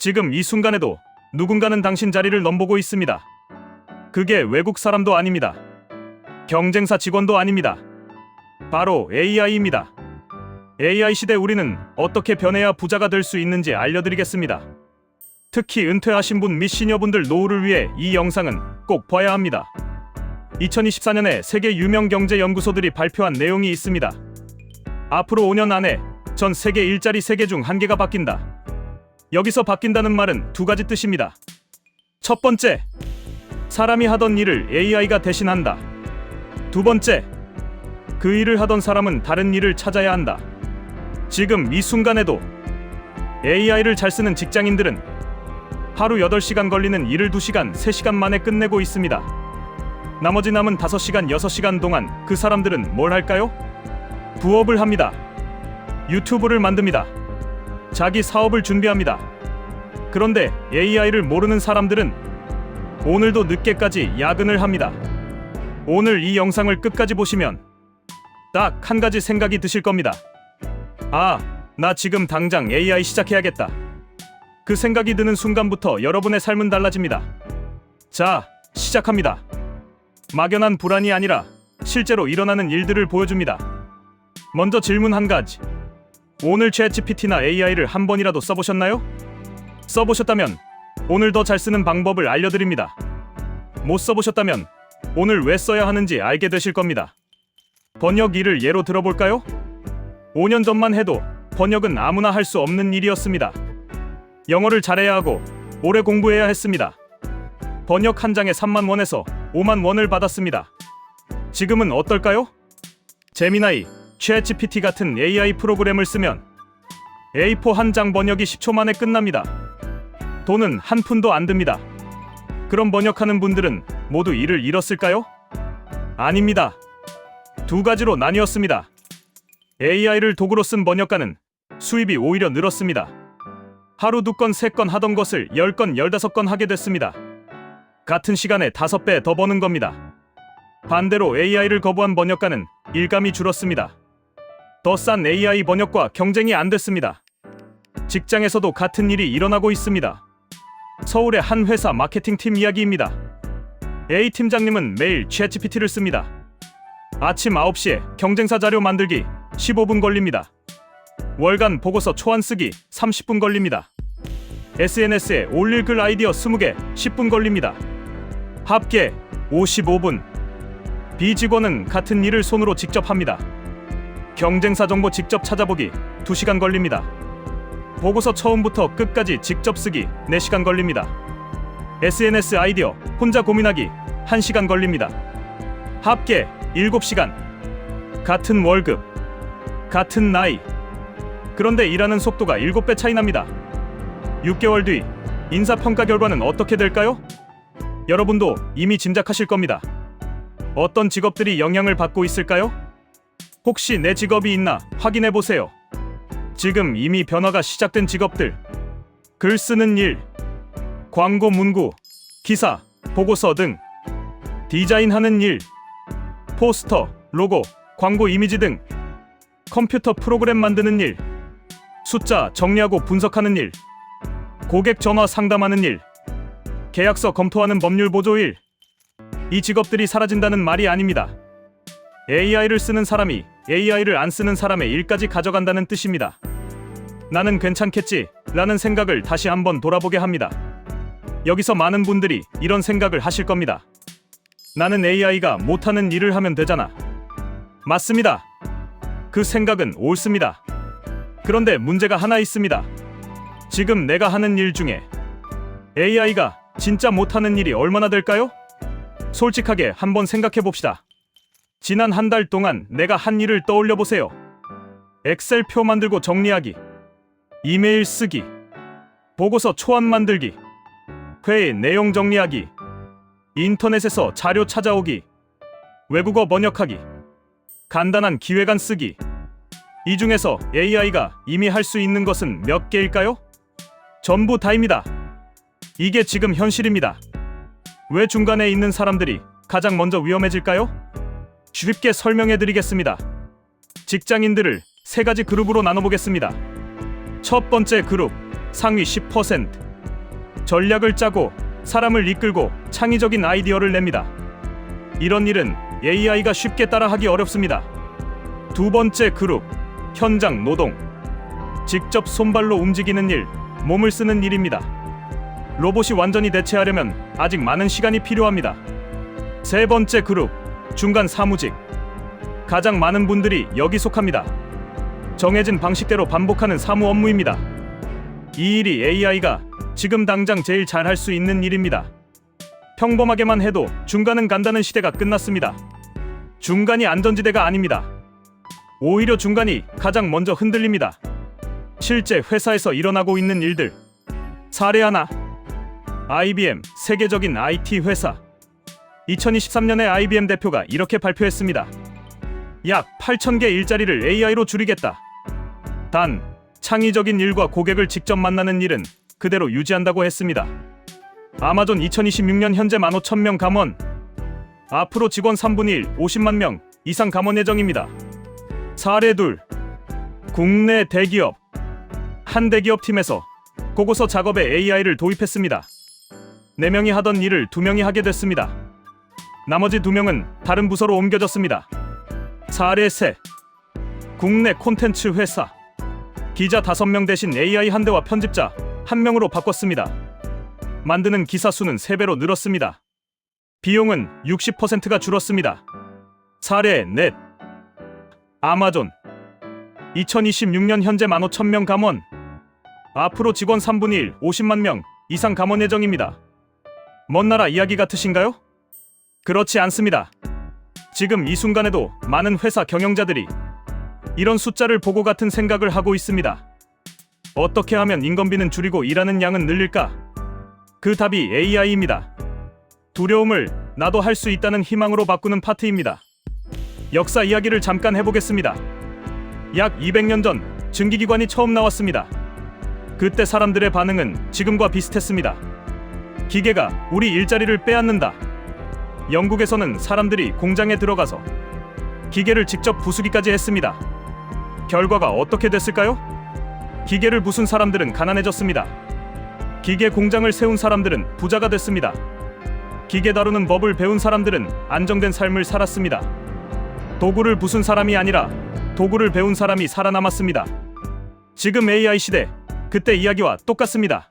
지금 이 순간에도 누군가는 당신 자리를 넘보고 있습니다. 그게 외국 사람도 아닙니다. 경쟁사 직원도 아닙니다. 바로 AI입니다. AI 시대 우리는 어떻게 변해야 부자가 될 수 있는지 알려드리겠습니다. 특히 은퇴하신 분 및 시니어분들 노후를 위해 이 영상은 꼭 봐야 합니다. 2024년에 세계 유명 경제 연구소들이 발표한 내용이 있습니다. 앞으로 5년 안에 전 세계 일자리 3개 중 1개가 바뀐다. 여기서 바뀐다는 말은 두 가지 뜻입니다. 첫 번째, 사람이 하던 일을 AI가 대신한다. 두 번째, 그 일을 하던 사람은 다른 일을 찾아야 한다. 지금 이 순간에도 AI를 잘 쓰는 직장인들은 하루 8시간 걸리는 일을 2시간, 3시간 만에 끝내고 있습니다. 나머지 남은 5시간, 6시간 동안 그 사람들은 뭘 할까요? 부업을 합니다. 유튜브를 만듭니다. 자기 사업을 준비합니다. 그런데 AI를 모르는 사람들은 오늘도 늦게까지 야근을 합니다. 오늘 이 영상을 끝까지 보시면 딱 한 가지 생각이 드실 겁니다. 아, 나 지금 당장 AI 시작해야겠다. 그 생각이 드는 순간부터 여러분의 삶은 달라집니다. 자, 시작합니다. 막연한 불안이 아니라 실제로 일어나는 일들을 보여줍니다. 먼저 질문 한 가지. 오늘 챗GPT나 AI를 한 번이라도 써보셨나요? 써보셨다면 오늘 더 잘 쓰는 방법을 알려드립니다. 못 써보셨다면 오늘 왜 써야 하는지 알게 되실 겁니다. 번역 일을 예로 들어볼까요? 5년 전만 해도 번역은 아무나 할 수 없는 일이었습니다. 영어를 잘해야 하고 오래 공부해야 했습니다. 번역 한 장에 3만 원에서 5만 원을 받았습니다. 지금은 어떨까요? 제미나이, 챗GPT 같은 AI 프로그램을 쓰면 A4 한 장 번역이 10초 만에 끝납니다. 돈은 한 푼도 안 듭니다. 그럼 번역하는 분들은 모두 일을 잃었을까요? 아닙니다. 두 가지로 나뉘었습니다. AI를 도구로 쓴 번역가는 수입이 오히려 늘었습니다. 하루 2건, 3건 하던 것을 10건, 15건 하게 됐습니다. 같은 시간에 5배 더 버는 겁니다. 반대로 AI를 거부한 번역가는 일감이 줄었습니다. 더 싼 AI 번역과 경쟁이 안 됐습니다. 직장에서도 같은 일이 일어나고 있습니다. 서울의 한 회사 마케팅팀 이야기입니다. A 팀장님은 매일 챗GPT를 씁니다. 아침 9시에 경쟁사 자료 만들기 15분 걸립니다. 월간 보고서 초안 쓰기 30분 걸립니다. SNS에 올릴 글 아이디어 20개 10분 걸립니다. 합계 55분. B 직원은 같은 일을 손으로 직접 합니다. 경쟁사 정보 직접 찾아보기 2시간 걸립니다. 보고서 처음부터 끝까지 직접 쓰기 4시간 걸립니다. SNS 아이디어 혼자 고민하기 1시간 걸립니다. 합계 7시간. 같은 월급, 같은 나이. 그런데 일하는 속도가 7배 차이 납니다. 6개월 뒤 인사평가 결과는 어떻게 될까요? 여러분도 이미 짐작하실 겁니다. 어떤 직업들이 영향을 받고 있을까요? 혹시 내 직업이 있나 확인해 보세요. 지금 이미 변화가 시작된 직업들. 글 쓰는 일, 광고 문구, 기사, 보고서 등. 디자인하는 일, 포스터, 로고, 광고 이미지 등. 컴퓨터 프로그램 만드는 일, 숫자 정리하고 분석하는 일, 고객 전화 상담하는 일, 계약서 검토하는 법률 보조 일. 이 직업들이 사라진다는 말이 아닙니다. AI를 쓰는 사람이 AI를 안 쓰는 사람의 일까지 가져간다는 뜻입니다. 나는 괜찮겠지 라는 생각을 다시 한번 돌아보게 합니다. 여기서 많은 분들이 이런 생각을 하실 겁니다. 나는 AI가 못하는 일을 하면 되잖아. 맞습니다. 그 생각은 옳습니다. 그런데 문제가 하나 있습니다. 지금 내가 하는 일 중에 AI가 진짜 못하는 일이 얼마나 될까요? 솔직하게 한번 생각해 봅시다. 지난 한 달 동안 내가 한 일을 떠올려 보세요. 엑셀 표 만들고 정리하기, 이메일 쓰기, 보고서 초안 만들기, 회의 내용 정리하기, 인터넷에서 자료 찾아오기, 외국어 번역하기, 간단한 기획안 쓰기. 이 중에서 AI가 이미 할 수 있는 것은 몇 개일까요? 전부 다입니다. 이게 지금 현실입니다. 왜 중간에 있는 사람들이 가장 먼저 위험해질까요? 쉽게 설명해 드리겠습니다. 직장인들을 3가지 그룹으로 나눠보겠습니다. 첫 번째 그룹, 상위 10%. 전략을 짜고 사람을 이끌고 창의적인 아이디어를 냅니다. 이런 일은 AI가 쉽게 따라하기 어렵습니다. 두 번째 그룹, 현장 노동. 직접 손발로 움직이는 일, 몸을 쓰는 일입니다. 로봇이 완전히 대체하려면 아직 많은 시간이 필요합니다. 세 번째 그룹, 중간 사무직. 가장 많은 분들이 여기 속합니다. 정해진 방식대로 반복하는 사무 업무입니다. 이 일이 AI가 지금 당장 제일 잘할 수 있는 일입니다. 평범하게만 해도 중간은 간다는 시대가 끝났습니다. 중간이 안전지대가 아닙니다. 오히려 중간이 가장 먼저 흔들립니다. 실제 회사에서 일어나고 있는 일들. 사례 하나. IBM, 세계적인 IT 회사. 2023년에 IBM 대표가 이렇게 발표했습니다. 약 8,000개 일자리를 AI로 줄이겠다. 단, 창의적인 일과 고객을 직접 만나는 일은 그대로 유지한다고 했습니다. 아마존 2026년 현재 15,000명 감원. 앞으로 직원 3분의 1, 50만 명 이상 감원 예정입니다. 사례 둘. 국내 대기업. 한 대기업 팀에서 보고서 작업에 AI를 도입했습니다. 4명이 하던 일을 2명이 하게 됐습니다. 나머지 2명은 다른 부서로 옮겨졌습니다. 사례 셋. 국내 콘텐츠 회사. 기자 5명 대신 AI 한 대와 편집자 1명으로 바꿨습니다. 만드는 기사 수는 3배로 늘었습니다. 비용은 60%가 줄었습니다. 사례 넷. 아마존. 2026년 현재 15,000명 감원. 앞으로 직원 3분의 1, 50만 명 이상 감원 예정입니다. 먼 나라 이야기 같으신가요? 그렇지 않습니다. 지금 이 순간에도 많은 회사 경영자들이 이런 숫자를 보고 같은 생각을 하고 있습니다. 어떻게 하면 인건비는 줄이고 일하는 양은 늘릴까? 그 답이 AI입니다. 두려움을 나도 할 수 있다는 희망으로 바꾸는 파트입니다. 역사 이야기를 잠깐 해보겠습니다. 약 200년 전 증기기관이 처음 나왔습니다. 그때 사람들의 반응은 지금과 비슷했습니다. 기계가 우리 일자리를 빼앗는다. 영국에서는 사람들이 공장에 들어가서 기계를 직접 부수기까지 했습니다. 결과가 어떻게 됐을까요? 기계를 부순 사람들은 가난해졌습니다. 기계 공장을 세운 사람들은 부자가 됐습니다. 기계 다루는 법을 배운 사람들은 안정된 삶을 살았습니다. 도구를 부순 사람이 아니라 도구를 배운 사람이 살아남았습니다. 지금 AI 시대, 그때 이야기와 똑같습니다.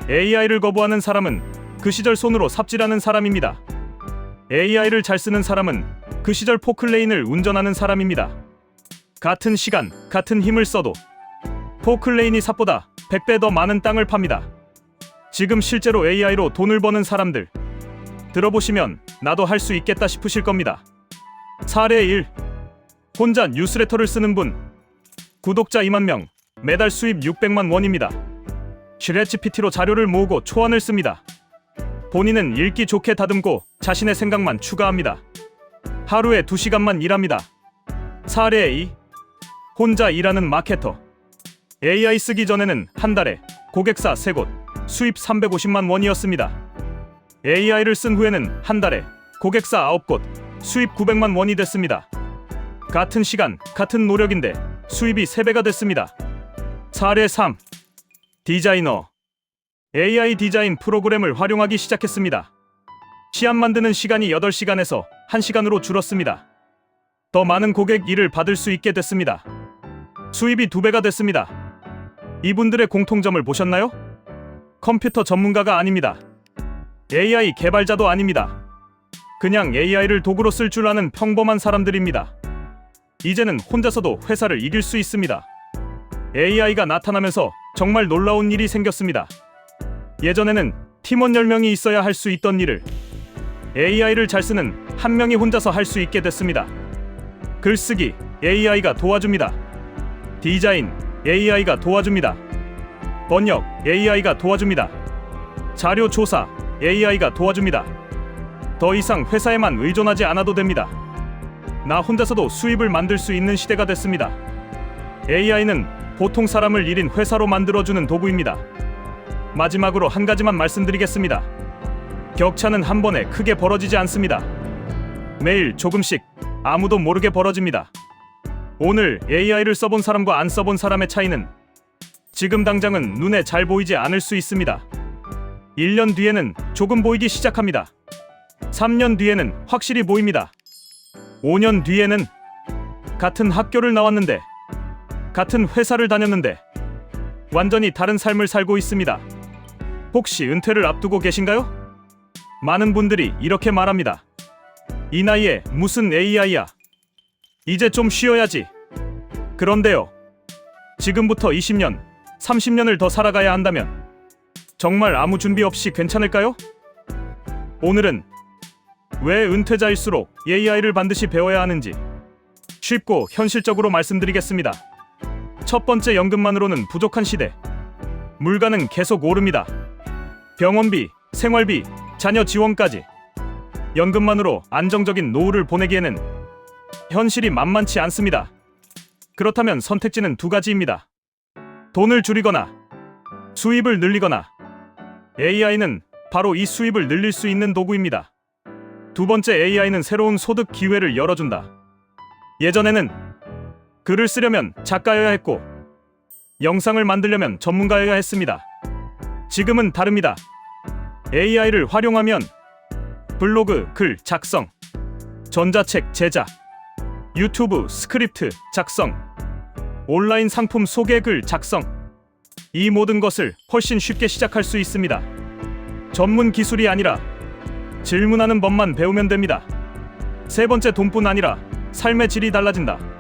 AI를 거부하는 사람은 그 시절 손으로 삽질하는 사람입니다. AI를 잘 쓰는 사람은 그 시절 포클레인을 운전하는 사람입니다. 같은 시간, 같은 힘을 써도 포클레인이 삽보다 100배 더 많은 땅을 팝니다. 지금 실제로 AI로 돈을 버는 사람들 들어보시면 나도 할 수 있겠다 싶으실 겁니다. 사례 1. 혼자 뉴스레터를 쓰는 분. 구독자 2만 명, 매달 수입 600만 원입니다. 챗GPT로 자료를 모으고 초안을 씁니다. 본인은 읽기 좋게 다듬고 자신의 생각만 추가합니다. 하루에 2시간만 일합니다. 사례 2. 혼자 일하는 마케터. AI 쓰기 전에는 한 달에 고객사 3곳, 수입 350만 원이었습니다. AI를 쓴 후에는 한 달에 고객사 9곳, 수입 900만 원이 됐습니다. 같은 시간, 같은 노력인데 수입이 3배가 됐습니다. 사례 3. 디자이너. AI 디자인 프로그램을 활용하기 시작했습니다. 시안 만드는 시간이 8시간에서 1시간으로 줄었습니다. 더 많은 고객 일을 받을 수 있게 됐습니다. 수입이 2배가 됐습니다. 이분들의 공통점을 보셨나요? 컴퓨터 전문가가 아닙니다. AI 개발자도 아닙니다. 그냥 AI를 도구로 쓸 줄 아는 평범한 사람들입니다. 이제는 혼자서도 회사를 이길 수 있습니다. AI가 나타나면서 정말 놀라운 일이 생겼습니다. 예전에는 팀원 10명이 있어야 할 수 있던 일을 AI를 잘 쓰는 한 명이 혼자서 할 수 있게 됐습니다. 글쓰기 AI가 도와줍니다. 디자인 AI가 도와줍니다. 번역 AI가 도와줍니다. 자료 조사 AI가 도와줍니다. 더 이상 회사에만 의존하지 않아도 됩니다. 나 혼자서도 수입을 만들 수 있는 시대가 됐습니다. AI는 보통 사람을 1인 회사로 만들어주는 도구입니다. 마지막으로 한 가지만 말씀드리겠습니다. 격차는 한 번에 크게 벌어지지 않습니다. 매일 조금씩 아무도 모르게 벌어집니다. 오늘 AI를 써본 사람과 안 써본 사람의 차이는 지금 당장은 눈에 잘 보이지 않을 수 있습니다. 1년 뒤에는 조금 보이기 시작합니다. 3년 뒤에는 확실히 보입니다. 5년 뒤에는 같은 학교를 나왔는데, 같은 회사를 다녔는데 완전히 다른 삶을 살고 있습니다. 혹시 은퇴를 앞두고 계신가요? 많은 분들이 이렇게 말합니다. 이 나이에 무슨 AI야? 이제 좀 쉬어야지. 그런데요, 지금부터 20년, 30년을 더 살아가야 한다면 정말 아무 준비 없이 괜찮을까요? 오늘은 왜 은퇴자일수록 AI를 반드시 배워야 하는지 쉽고 현실적으로 말씀드리겠습니다. 첫 번째, 연금만으로는 부족한 시대. 물가는 계속 오릅니다. 병원비, 생활비, 자녀 지원까지. 연금만으로 안정적인 노후를 보내기에는 현실이 만만치 않습니다. 그렇다면 선택지는 두 가지입니다. 돈을 줄이거나 수입을 늘리거나. AI는 바로 이 수입을 늘릴 수 있는 도구입니다. 두 번째, AI는 새로운 소득 기회를 열어준다. 예전에는 글을 쓰려면 작가여야 했고 영상을 만들려면 전문가여야 했습니다. 지금은 다릅니다. AI를 활용하면 블로그 글 작성, 전자책 제작, 유튜브 스크립트 작성, 온라인 상품 소개 글 작성, 이 모든 것을 훨씬 쉽게 시작할 수 있습니다. 전문 기술이 아니라 질문하는 법만 배우면 됩니다. 세 번째, 돈뿐 아니라 삶의 질이 달라진다.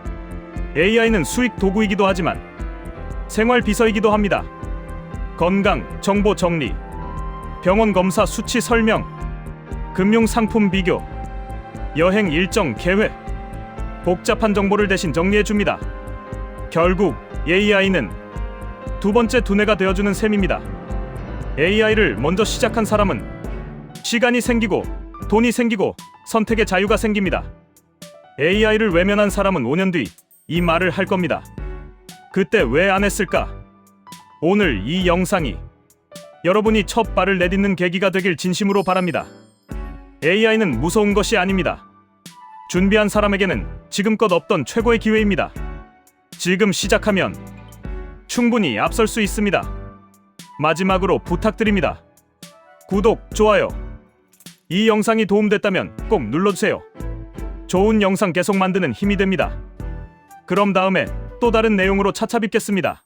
AI는 수익 도구이기도 하지만 생활 비서이기도 합니다. 건강 정보 정리, 병원 검사 수치 설명, 금융 상품 비교, 여행 일정 계획, 복잡한 정보를 대신 정리해 줍니다. 결국 AI는 두 번째 두뇌가 되어주는 셈입니다. AI를 먼저 시작한 사람은 시간이 생기고 돈이 생기고 선택의 자유가 생깁니다. AI를 외면한 사람은 5년 뒤 이 말을 할 겁니다. 그때 왜 안 했을까? 오늘 이 영상이 여러분이 첫 발을 내딛는 계기가 되길 진심으로 바랍니다. AI는 무서운 것이 아닙니다. 준비한 사람에게는 지금껏 없던 최고의 기회입니다. 지금 시작하면 충분히 앞설 수 있습니다. 마지막으로 부탁드립니다. 구독, 좋아요. 이 영상이 도움됐다면 꼭 눌러주세요. 좋은 영상 계속 만드는 힘이 됩니다. 그럼 다음에 또 다른 내용으로 찾아뵙겠습니다.